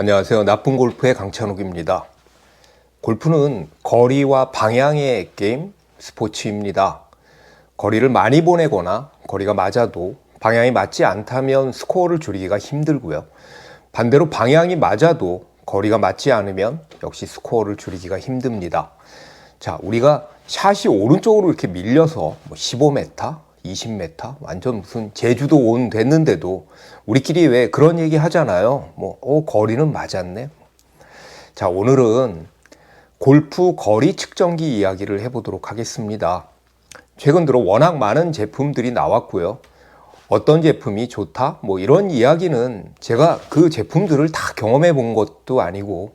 안녕하세요. 나쁜 골프의 강찬욱입니다. 골프는 거리와 방향의 게임, 스포츠입니다. 거리를 많이 보내거나 거리가 맞아도 방향이 맞지 않다면 스코어를 줄이기가 힘들고요. 반대로 방향이 맞아도 거리가 맞지 않으면 역시 스코어를 줄이기가 힘듭니다. 자, 우리가 샷이 오른쪽으로 이렇게 밀려서 15m, 20m, 완전 무슨 제주도 온 됐는데도 우리끼리 왜 그런 얘기 하잖아요. 거리는 맞았네. 자, 오늘은 골프 거리 측정기 이야기를 해보도록 하겠습니다. 최근 들어 워낙 많은 제품들이 나왔고요. 어떤 제품이 좋다? 이런 이야기는 제가 그 제품들을 다 경험해 본 것도 아니고,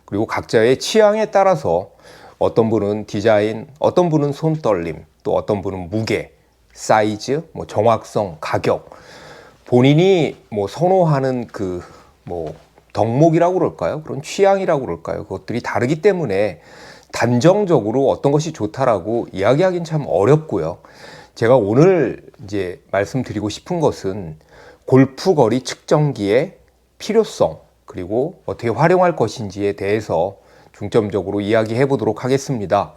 그리고 각자의 취향에 따라서 어떤 분은 디자인, 어떤 분은 손떨림, 또 어떤 분은 무게, 사이즈, 정확성, 가격, 본인이 선호하는 덕목이라고 그럴까요? 그런 취향이라고 그럴까요? 그것들이 다르기 때문에 단정적으로 어떤 것이 좋다라고 이야기하기는 참 어렵고요. 제가 오늘 이제 말씀드리고 싶은 것은 골프 거리 측정기의 필요성, 그리고 어떻게 활용할 것인지에 대해서 중점적으로 이야기해 보도록 하겠습니다.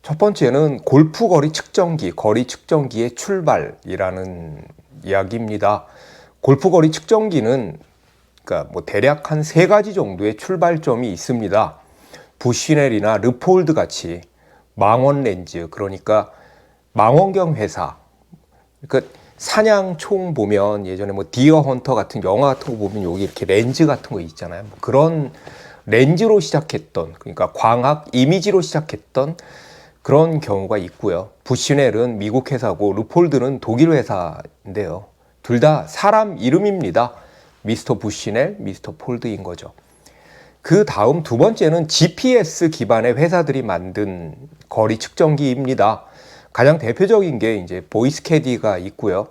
첫 번째는 골프 거리 측정기, 거리 측정기의 출발이라는 이야기입니다. 골프 거리 측정기는 대략 한 3가지 정도의 출발점이 있습니다. 부쉬넬이나 르폴드 같이 망원 렌즈, 그러니까 망원경 회사, 사냥총 보면 예전에 디어 헌터 같은 영화 같은 거 보면 여기 이렇게 렌즈 같은 거 있잖아요. 그런 렌즈로 시작했던, 그러니까 광학 이미지로 시작했던 그런 경우가 있고요. 부쉬넬은 미국 회사고 르폴드는 독일 회사인데요. 둘 다 사람 이름입니다. 미스터 부쉬넬, 미스터 폴드인 거죠. 그 다음 두 번째는 GPS 기반의 회사들이 만든 거리 측정기입니다. 가장 대표적인 게 이제 보이스캐디가 있고요.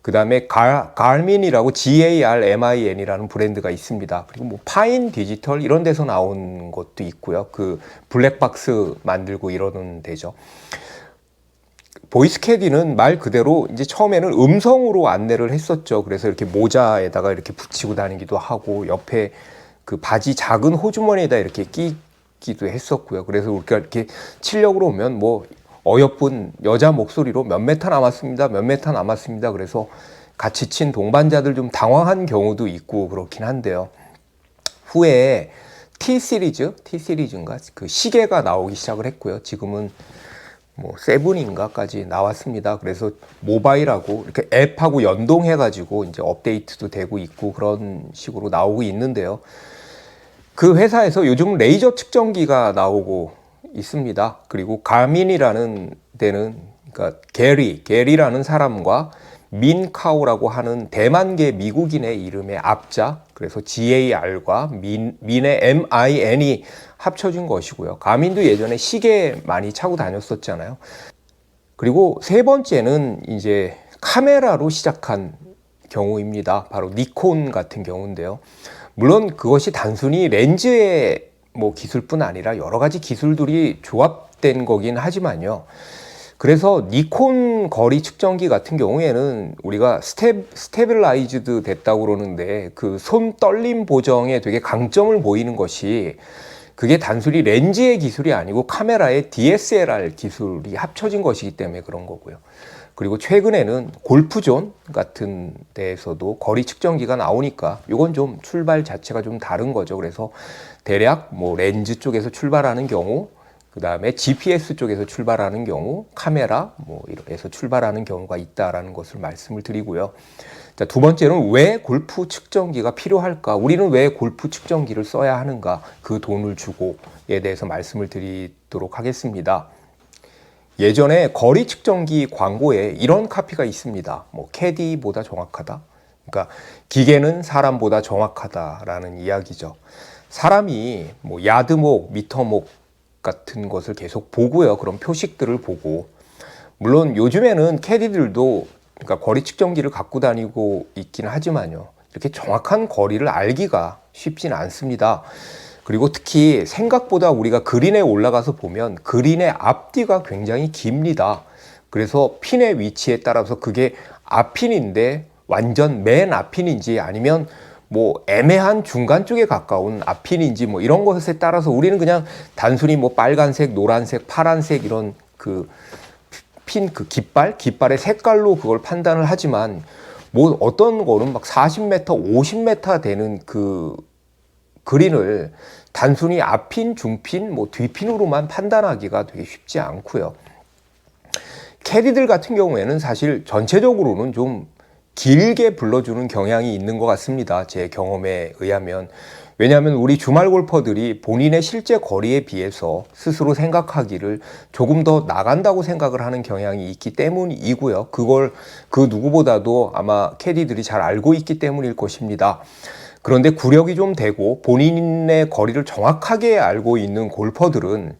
그 다음에 가민이라고 GARMIN이라는 브랜드가 있습니다. 그리고 파인 디지털 이런 데서 나온 것도 있고요. 그 블랙박스 만들고 이러는 데죠. 보이스캐디는 말 그대로 이제 처음에는 음성으로 안내를 했었죠. 그래서 이렇게 모자에다가 이렇게 붙이고 다니기도 하고 옆에 그 바지 작은 호주머니에다 이렇게 끼기도 했었고요. 그래서 우리가 이렇게 치려고 오면 어여쁜 여자 목소리로 몇 메타 남았습니다. 몇 메타 남았습니다. 그래서 같이 친 동반자들 좀 당황한 경우도 있고 그렇긴 한데요. 후에 T 시리즈인가? 그 시계가 나오기 시작을 했고요. 지금은 세븐인가까지 나왔습니다. 그래서 모바일하고 이렇게 앱하고 연동해가지고 이제 업데이트도 되고 있고 그런 식으로 나오고 있는데요. 그 회사에서 요즘 레이저 측정기가 나오고 있습니다. 그리고 가민이라는 데는 그러니까 게리라는 사람과 민카오라고 하는 대만계 미국인의 이름의 앞자, 그래서 GAR과 민의 MIN이 합쳐진 것이고요. 가민도 예전에 시계 많이 차고 다녔었잖아요. 그리고 세 번째는 이제 카메라로 시작한 경우입니다. 바로 니콘 같은 경우인데요. 물론 그것이 단순히 렌즈의 기술뿐 아니라 여러 가지 기술들이 조합된 거긴 하지만요. 그래서 니콘 거리 측정기 같은 경우에는 우리가 스테빌라이즈드 됐다고 그러는데 그 손 떨림 보정에 되게 강점을 보이는 것이 그게 단순히 렌즈의 기술이 아니고 카메라의 DSLR 기술이 합쳐진 것이기 때문에 그런 거고요. 그리고 최근에는 골프존 같은 데에서도 거리 측정기가 나오니까 이건 좀 출발 자체가 좀 다른 거죠. 그래서 대략 렌즈 쪽에서 출발하는 경우, 그 다음에 GPS 쪽에서 출발하는 경우, 카메라 이렇게해서 출발하는 경우가 있다라는 것을 말씀을 드리고요. 자, 두 번째는 왜 골프 측정기가 필요할까? 우리는 왜 골프 측정기를 써야 하는가? 그 돈을 주고에 대해서 말씀을 드리도록 하겠습니다. 예전에 거리 측정기 광고에 이런 카피가 있습니다. 캐디보다 정확하다. 그러니까 기계는 사람보다 정확하다라는 이야기죠. 사람이 야드목, 미터목 같은 것을 계속 보고요. 그런 표식들을 보고, 물론 요즘에는 캐디들도 그러니까 거리 측정기를 갖고 다니고 있긴 하지만요. 이렇게 정확한 거리를 알기가 쉽지는 않습니다. 그리고 특히 생각보다 우리가 그린에 올라가서 보면 그린의 앞뒤가 굉장히 깁니다. 그래서 핀의 위치에 따라서 그게 앞핀인데 완전 맨 앞핀인지 아니면 뭐 애매한 중간 쪽에 가까운 앞핀인지 뭐 이런 것에 따라서 우리는 그냥 단순히 뭐 빨간색, 노란색, 파란색 이런 그 핀 그 깃발의 색깔로 그걸 판단을 하지만 뭐 어떤 거는 막 40m, 50m 되는 그 그린을 단순히 앞핀, 중핀, 뭐 뒤핀으로만 판단하기가 되게 쉽지 않고요. 캐디들 같은 경우에는 사실 전체적으로는 좀 길게 불러주는 경향이 있는 것 같습니다. 제 경험에 의하면. 왜냐하면 우리 주말 골퍼들이 본인의 실제 거리에 비해서 스스로 생각하기를 조금 더 나간다고 생각을 하는 경향이 있기 때문이고요. 그걸 그 누구보다도 아마 캐디들이 잘 알고 있기 때문일 것입니다. 그런데 구력이 좀 되고 본인의 거리를 정확하게 알고 있는 골퍼들은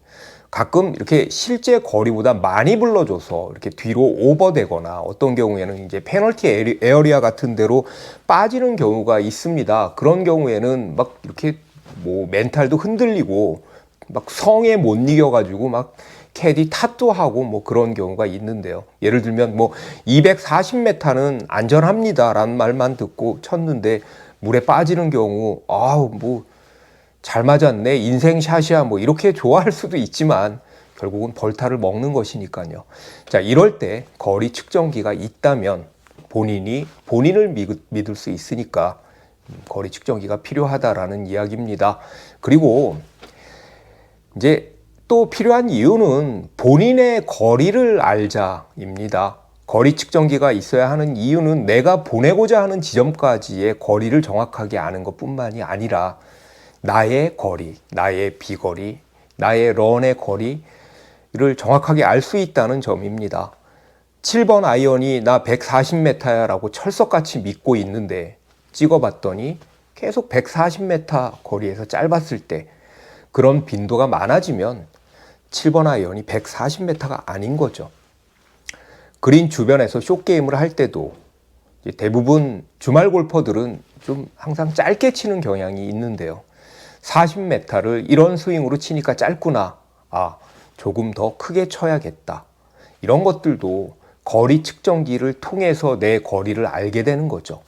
가끔 이렇게 실제 거리보다 많이 불러줘서 이렇게 뒤로 오버되거나 어떤 경우에는 이제 페널티 에어리아 같은 데로 빠지는 경우가 있습니다. 그런 경우에는 막 이렇게 뭐 멘탈도 흔들리고 막 성에 못 이겨가지고 막 캐디 탓도 하고 뭐 그런 경우가 있는데요. 예를 들면 뭐 240m는 안전합니다라는 말만 듣고 쳤는데 물에 빠지는 경우 아우 뭐 잘 맞았네, 인생샷이야, 뭐 이렇게 좋아할 수도 있지만 결국은 벌타를 먹는 것이니까요. 자, 이럴 때 거리 측정기가 있다면 본인을 믿을 수 있으니까 거리 측정기가 필요하다라는 이야기입니다. 그리고 이제 또 필요한 이유는 본인의 거리를 알자입니다. 거리 측정기가 있어야 하는 이유는 내가 보내고자 하는 지점까지의 거리를 정확하게 아는 것뿐만이 아니라 나의 거리, 나의 비거리, 나의 런의 거리를 정확하게 알 수 있다는 점입니다. 7번 아이언이 나 140m야 라고 철석같이 믿고 있는데 찍어봤더니 계속 140m 거리에서 짧았을 때 그런 빈도가 많아지면 7번 아이언이 140m가 아닌 거죠. 그린 주변에서 숏게임을 할 때도 대부분 주말 골퍼들은 좀 항상 짧게 치는 경향이 있는데요. 40m를 이런 스윙으로 치니까 짧구나. 아, 조금 더 크게 쳐야겠다. 이런 것들도 거리 측정기를 통해서 내 거리를 알게 되는 거죠.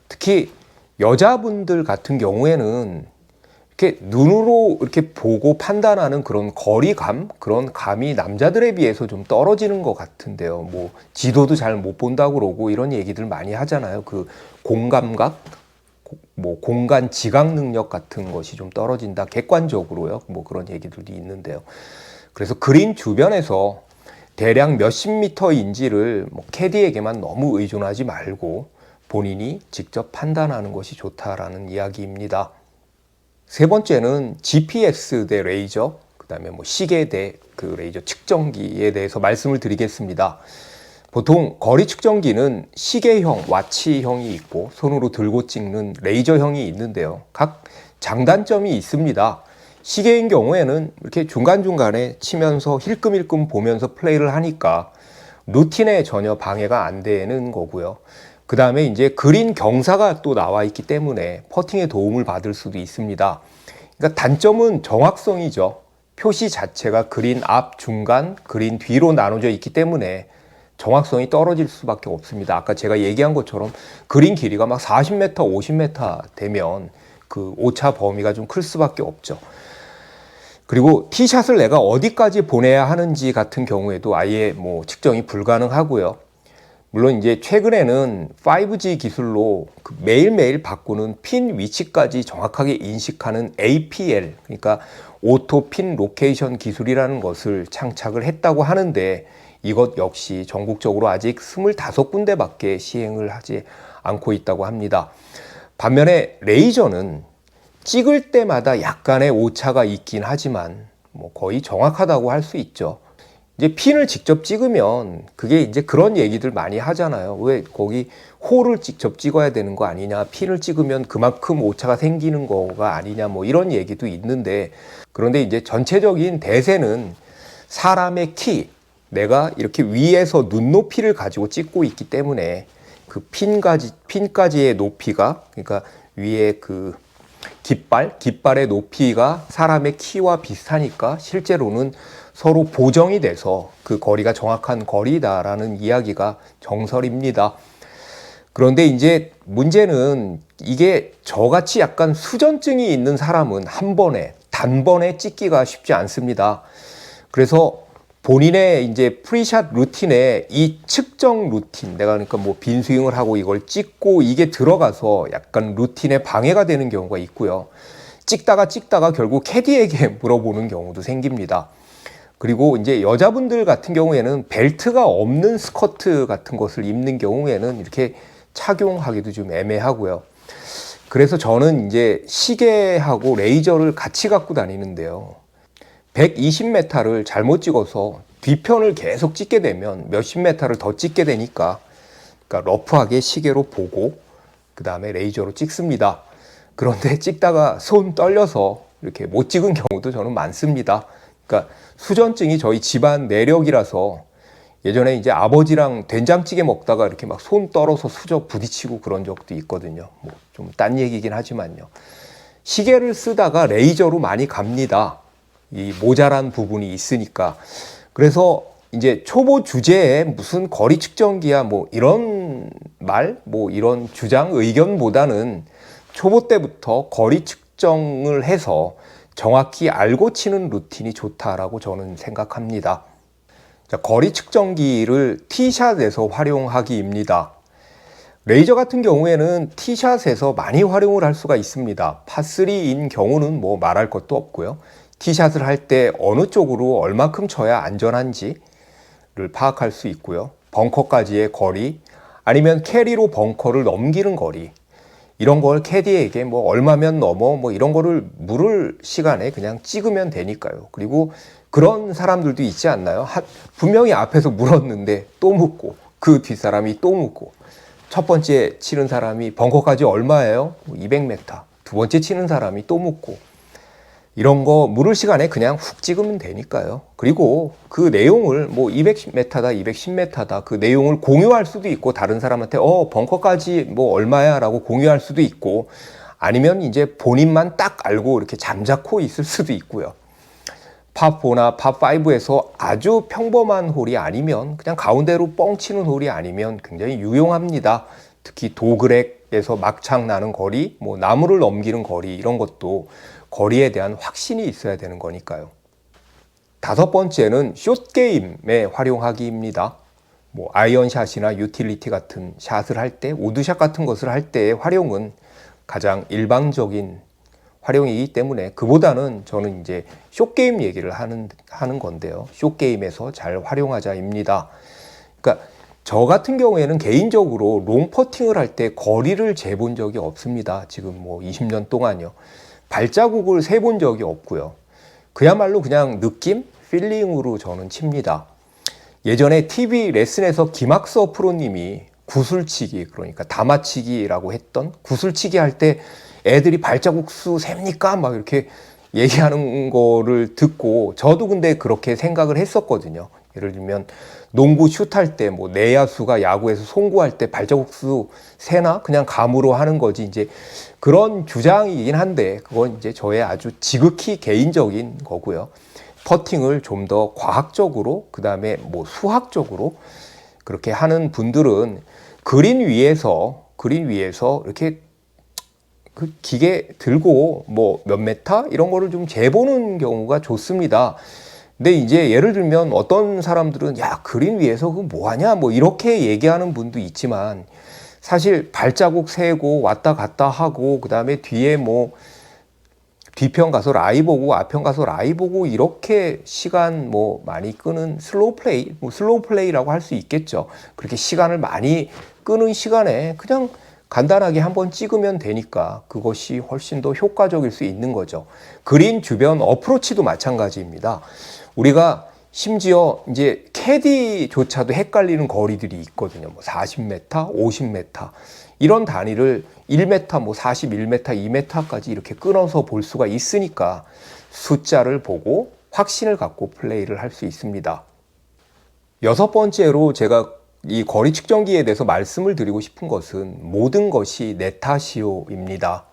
특히 여자분들 같은 경우에는 이렇게 눈으로 이렇게 보고 판단하는 그런 거리감, 그런 감이 남자들에 비해서 좀 떨어지는 것 같은데요. 뭐 지도도 잘 못 본다고 그러고 이런 얘기들 많이 하잖아요. 그 공감각, 뭐 공간 지각 능력 같은 것이 좀 떨어진다. 객관적으로요. 뭐 그런 얘기들도 있는데요. 그래서 그린 주변에서 대략 몇십 미터인지를 뭐 캐디에게만 너무 의존하지 말고 본인이 직접 판단하는 것이 좋다라는 이야기입니다. 세 번째는 GPS 대 레이저, 그다음에 뭐 시계 대 그 레이저 측정기에 대해서 말씀을 드리겠습니다. 보통 거리 측정기는 시계형, 와치형이 있고 손으로 들고 찍는 레이저형이 있는데요. 각 장단점이 있습니다. 시계인 경우에는 이렇게 중간중간에 치면서 힐끔힐끔 보면서 플레이를 하니까 루틴에 전혀 방해가 안 되는 거고요. 그 다음에 이제 그린 경사가 또 나와 있기 때문에 퍼팅에 도움을 받을 수도 있습니다. 그러니까 단점은 정확성이죠. 표시 자체가 그린 앞, 중간, 그린 뒤로 나눠져 있기 때문에 정확성이 떨어질 수밖에 없습니다. 아까 제가 얘기한 것처럼 그린 길이가 막 40m, 50m 되면 그 오차 범위가 좀 클 수밖에 없죠. 그리고 티샷을 내가 어디까지 보내야 하는지 같은 경우에도 아예 뭐 측정이 불가능하고요. 물론 이제 최근에는 5G 기술로 그 매일매일 바꾸는 핀 위치까지 정확하게 인식하는 APL, 그러니까 오토 핀 로케이션 기술이라는 것을 창작을 했다고 하는데 이것 역시 전국적으로 아직 25군데밖에 시행을 하지 않고 있다고 합니다. 반면에 레이저는 찍을 때마다 약간의 오차가 있긴 하지만 뭐 거의 정확하다고 할 수 있죠. 이제 핀을 직접 찍으면 그게 이제 그런 얘기들 많이 하잖아요. 왜 거기 홀을 직접 찍어야 되는 거 아니냐, 핀을 찍으면 그만큼 오차가 생기는 거가 아니냐, 뭐 이런 얘기도 있는데, 그런데 이제 전체적인 대세는 사람의 키, 내가 이렇게 위에서 눈높이를 가지고 찍고 있기 때문에 그 핀까지의 높이가, 그러니까 위에 그 깃발의 높이가 사람의 키와 비슷하니까 실제로는 서로 보정이 돼서 그 거리가 정확한 거리다라는 이야기가 정설입니다. 그런데 이제 문제는 이게 저같이 약간 수전증이 있는 사람은 한 번에, 단번에 찍기가 쉽지 않습니다. 그래서 본인의 이제 프리샷 루틴에 이 측정 루틴, 내가 그러니까 뭐 빈스윙을 하고 이걸 찍고 이게 들어가서 약간 루틴에 방해가 되는 경우가 있고요. 찍다가 결국 캐디에게 물어보는 경우도 생깁니다. 그리고 이제 여자분들 같은 경우에는 벨트가 없는 스커트 같은 것을 입는 경우에는 이렇게 착용하기도 좀 애매하고요. 그래서 저는 이제 시계하고 레이저를 같이 갖고 다니는데요. 120m를 잘못 찍어서 뒤편을 계속 찍게 되면 몇십 m를 더 찍게 되니까, 그러니까 러프하게 시계로 보고 그 다음에 레이저로 찍습니다. 그런데 찍다가 손 떨려서 이렇게 못 찍은 경우도 저는 많습니다. 그러니까 수전증이 저희 집안 내력이라서 예전에 이제 아버지랑 된장찌개 먹다가 이렇게 막 손 떨어서 수저 부딪히고 그런 적도 있거든요. 뭐 좀 딴 얘기긴 하지만요. 시계를 쓰다가 레이저로 많이 갑니다. 이 모자란 부분이 있으니까. 그래서 이제 초보 주제에 무슨 거리 측정기야 뭐 이런 말, 뭐 이런 주장, 의견보다는 초보 때부터 거리 측정을 해서 정확히 알고 치는 루틴이 좋다라고 저는 생각합니다. 자, 거리 측정기를 티샷에서 활용하기입니다. 레이저 같은 경우에는 티샷에서 많이 활용을 할 수가 있습니다. 파3인 경우는 뭐 말할 것도 없고요. 티샷을 할 때 어느 쪽으로 얼마큼 쳐야 안전한지를 파악할 수 있고요. 벙커까지의 거리, 아니면 캐리로 벙커를 넘기는 거리, 이런 걸 캐디에게 뭐 얼마면 넘어 뭐 이런 거를 물을 시간에 그냥 찍으면 되니까요. 그리고 그런 사람들도 있지 않나요? 분명히 앞에서 물었는데 또 묻고 그 뒷사람이 또 묻고, 첫 번째 치는 사람이 벙커까지 얼마예요? 200m. 두 번째 치는 사람이 또 묻고, 이런 거 물을 시간에 그냥 훅 찍으면 되니까요. 그리고 그 내용을 뭐 210m다 210m다 그 내용을 공유할 수도 있고, 다른 사람한테 벙커까지 뭐 얼마야 라고 공유할 수도 있고, 아니면 이제 본인만 딱 알고 이렇게 잠자코 있을 수도 있고요. 파4나 파5에서 아주 평범한 홀이 아니면, 그냥 가운데로 뻥 치는 홀이 아니면 굉장히 유용합니다. 특히 도그렉에서 막창 나는 거리, 뭐 나무를 넘기는 거리, 이런 것도 거리에 대한 확신이 있어야 되는 거니까요. 다섯 번째는 숏게임에 활용하기입니다. 뭐 아이언샷이나 유틸리티 같은 샷을 할 때, 우드샷 같은 것을 할 때의 활용은 가장 일방적인 활용이기 때문에 그보다는 저는 이제 숏게임 얘기를 하는 건데요. 숏게임에서 잘 활용하자입니다. 그러니까 저 같은 경우에는 개인적으로 롱퍼팅을 할 때 거리를 재본 적이 없습니다. 지금 뭐 20년 동안요. 발자국을 세본 적이 없고요. 그야말로 그냥 느낌, 필링으로 저는 칩니다. 예전에 TV 레슨에서 김학서 프로님이 구슬치기, 그러니까 다마치기라고 했던, 구슬치기 할 때 애들이 발자국 수 셉니까? 막 이렇게 얘기하는 거를 듣고 저도 근데 그렇게 생각을 했었거든요. 예를 들면 농구 슛할 때 뭐 내야수가 야구에서 송구할 때 발자국 수 세나? 그냥 감으로 하는 거지. 이제 그런 주장이긴 한데 그건 이제 저의 아주 지극히 개인적인 거고요. 퍼팅을 좀 더 과학적으로, 그 다음에 뭐 수학적으로 그렇게 하는 분들은 그린 위에서 이렇게 그 기계 들고 뭐 몇 메타 이런 거를 좀 재보는 경우가 좋습니다. 근데 이제 예를 들면 어떤 사람들은 야, 그린 위에서 그거 뭐 하냐 뭐 이렇게 얘기하는 분도 있지만, 사실 발자국 세고 왔다 갔다 하고 그 다음에 뒤에 뭐 뒤편 가서 라이 보고 앞편 가서 라이 보고 이렇게 시간 뭐 많이 끄는 슬로우 플레이, 뭐 슬로우 플레이라고 할 수 있겠죠. 그렇게 시간을 많이 끄는 시간에 그냥 간단하게 한번 찍으면 되니까 그것이 훨씬 더 효과적일 수 있는 거죠. 그린 주변 어프로치도 마찬가지입니다. 우리가 심지어 이제 캐디조차도 헷갈리는 거리들이 있거든요. 뭐 40m, 50m 이런 단위를 1m, 뭐 41m, 2m까지 이렇게 끊어서 볼 수가 있으니까 숫자를 보고 확신을 갖고 플레이를 할 수 있습니다. 여섯 번째로 제가 이 거리 측정기에 대해서 말씀을 드리고 싶은 것은 모든 것이 내 탓이오입니다.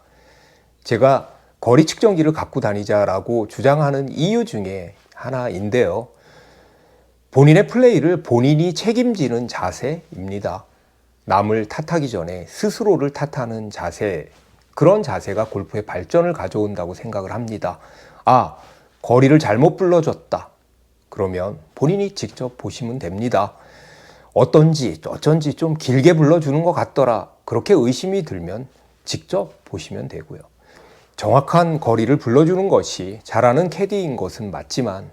제가 거리 측정기를 갖고 다니자라고 주장하는 이유 중에 하나인데요. 본인의 플레이를 본인이 책임지는 자세입니다. 남을 탓하기 전에 스스로를 탓하는 자세, 그런 자세가 골프의 발전을 가져온다고 생각을 합니다. 아, 거리를 잘못 불러줬다. 그러면 본인이 직접 보시면 됩니다. 어쩐지 좀 길게 불러주는 것 같더라. 그렇게 의심이 들면 직접 보시면 되고요. 정확한 거리를 불러주는 것이 잘하는 캐디인 것은 맞지만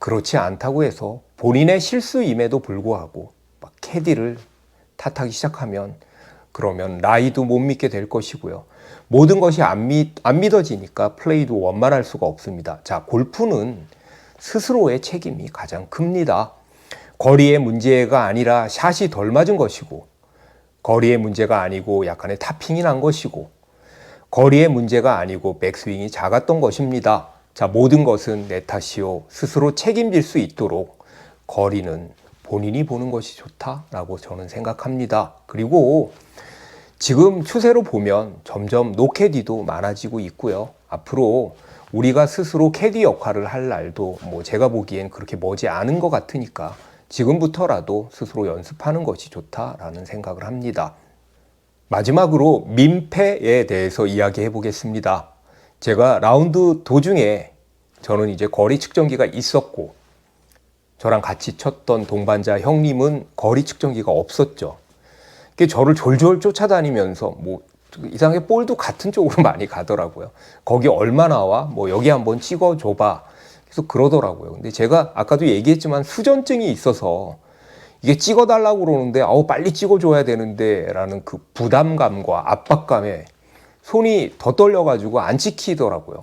그렇지 않다고 해서 본인의 실수임에도 불구하고 막 캐디를 탓하기 시작하면 그러면 라이도 못 믿게 될 것이고요. 모든 것이 안 믿어지니까 플레이도 원만할 수가 없습니다. 자, 골프는 스스로의 책임이 가장 큽니다. 거리의 문제가 아니라 샷이 덜 맞은 것이고, 거리의 문제가 아니고 약간의 타핑이 난 것이고, 거리의 문제가 아니고 백스윙이 작았던 것입니다. 자, 모든 것은 내 탓이요. 스스로 책임질 수 있도록 거리는 본인이 보는 것이 좋다라고 저는 생각합니다. 그리고 지금 추세로 보면 점점 노캐디도 많아지고 있고요. 앞으로 우리가 스스로 캐디 역할을 할 날도 뭐 제가 보기엔 그렇게 머지 않은 것 같으니까 지금부터라도 스스로 연습하는 것이 좋다라는 생각을 합니다. 마지막으로 민폐에 대해서 이야기해 보겠습니다. 제가 라운드 도중에 저는 이제 거리 측정기가 있었고 저랑 같이 쳤던 동반자 형님은 거리 측정기가 없었죠. 저를 졸졸 쫓아다니면서 뭐 이상하게 볼도 같은 쪽으로 많이 가더라고요. 거기 얼마 나와? 뭐 여기 한번 찍어줘봐. 계속 그러더라고요. 근데 제가 아까도 얘기했지만 수전증이 있어서 이게 찍어달라고 그러는데 빨리 찍어줘야 되는데 라는 그 부담감과 압박감에 손이 더 떨려가지고 안 찍히더라고요.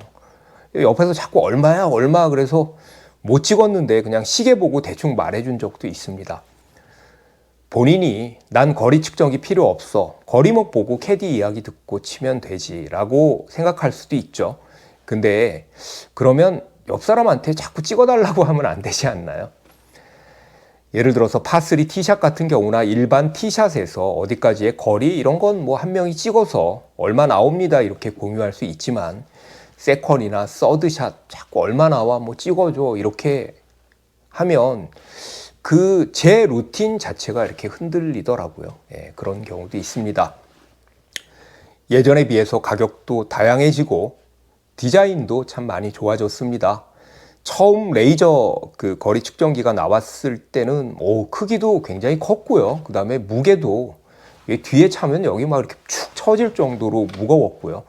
옆에서 자꾸 얼마야 얼마 그래서 못 찍었는데 그냥 시계 보고 대충 말해준 적도 있습니다. 본인이 난 거리 측정기 필요 없어. 거리목 보고 캐디 이야기 듣고 치면 되지 라고 생각할 수도 있죠. 근데 그러면 옆 사람한테 자꾸 찍어달라고 하면 안 되지 않나요? 예를 들어서 파3 티샷 같은 경우나 일반 티샷에서 어디까지의 거리 이런 건 뭐 한 명이 찍어서 얼마 나옵니다 이렇게 공유할 수 있지만 세컨이나 서드샷 자꾸 얼마 나와 뭐 찍어줘 이렇게 하면 그 제 루틴 자체가 이렇게 흔들리더라고요. 그런 경우도 있습니다. 예전에 비해서 가격도 다양해지고 디자인도 참 많이 좋아졌습니다. 처음 레이저 그 거리 측정기가 나왔을 때는 크기도 굉장히 컸고요. 그 다음에 무게도 뒤에 차면 여기 막 이렇게 축 처질 정도로 무거웠고요.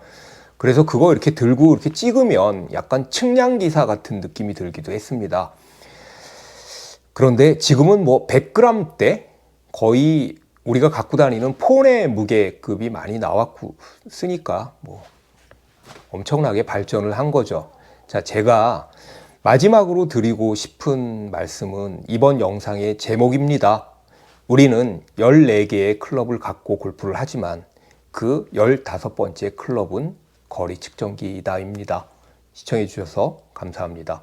그래서 그거 이렇게 들고 이렇게 찍으면 약간 측량기사 같은 느낌이 들기도 했습니다. 그런데 지금은 뭐 100g대 거의 우리가 갖고 다니는 폰의 무게급이 많이 나왔고 쓰니까 뭐 엄청나게 발전을 한 거죠. 자, 제가 마지막으로 드리고 싶은 말씀은 이번 영상의 제목입니다. 우리는 14개의 클럽을 갖고 골프를 하지만 그 15번째 클럽은 거리 측정기다입니다. 시청해 주셔서 감사합니다.